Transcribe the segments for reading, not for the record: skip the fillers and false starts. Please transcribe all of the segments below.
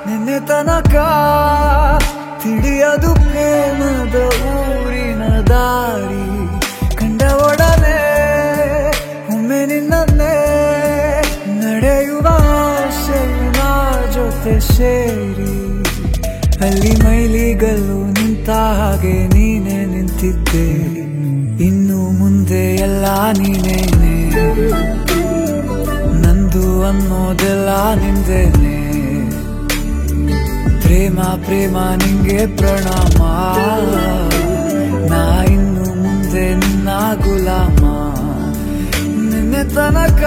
ನಿನ್ನೆ ತನಕ ತಿಳಿಯದು ಪ್ರೇಮದ ಊರಿನ ದಾರಿ ಕಂಡ ಒಡನೆ ಒಮ್ಮೆ ನಿನ್ನೇ ನಡೆಯುವ ಆಸೆಯ ಜೊತೆ ಸೇರಿ ಅಲ್ಲಿ ಮೈಲಿಗಲ್ಲು ನಿಂತ ಹಾಗೆ ನೀನೆ ನಿಂತಿದ್ದೆ ಇನ್ನು ಮುಂದೆ ಎಲ್ಲ ನೀನೇನೆ ನಂದು ಅನ್ನೋದೆಲ್ಲ ನಿಂದೇನೆ ಪ್ರೇಮ ಪ್ರೇಮ ನಿಂಗೆ ಪ್ರಣಾಮ ನಾ ಇನ್ನು ಮುಂದೆ ನಿನ್ನ ಗುಲಾಮ ನಿನ್ನೆ ತನಕ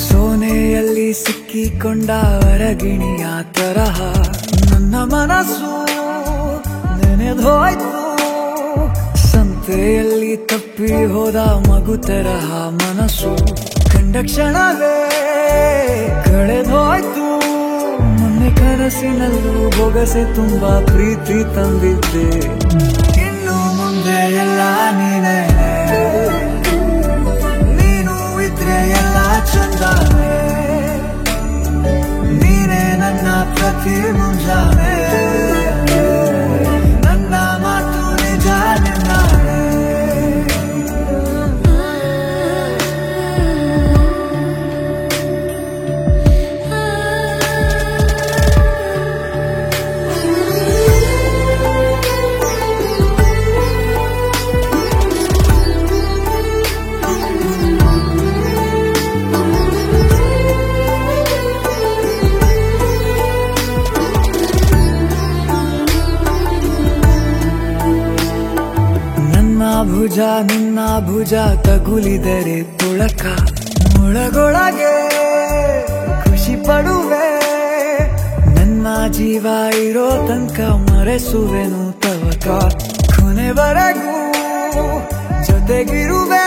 ಸೋನೆಯಲ್ಲಿ ಸಿಕ್ಕಿಕೊಂಡ ಹೊರಗಿಣಿಯ ತರಹ ನನ್ನ ಮನಸ್ಸು ನೆನೆದೋಯ್ತು ಸಂತೆಯಲ್ಲಿ ತಪ್ಪಿ ಹೋದ ಮಗು ತರಹ ಮನಸ್ಸು ಕಂಡ ಕ್ಷಣವೇ ಕಳೆದೋಯ್ತು ಮೊನ್ನೆ ಕನಸಿನಲ್ಲೂ ಬೊಗಸೆ ತುಂಬಾ ಪ್ರೀತಿ ತಂದಿದ್ದೆ ಇನ್ನು ಮುಂದೆ ಎಲ್ಲ ನೀನೇ ಎಲ್ಲ ಚಂದಾನೆ ನೀನೇ ನನ್ನ ಪ್ರತಿ ಮುಂಜಾನೆ ನನ್ನ ಮಾತು ನಿಜ ನಿನ್ನಾಳೆ ಭುಜ ನಿನ್ನ ಭುಜ ತಗುಲಿದರೆ ತುಳಕ ಒಳಗೊಳಗೆ ಖುಷಿ ಪಡುವೆ ನನ್ನ ಜೀವ ಇರೋ ತನಕ ಮರೆಸುವೆನು ತವಕ ಕೊನೆವರೆಗೂ ಜೊತೆಗಿರುವೆ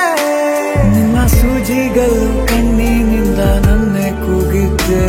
ನಿನ್ನ ಸೂಜಿಗಳು ಕಣ್ಣಿನಿಂದ ನನ್ನೆ ಕೂಗಿದ್ದೆ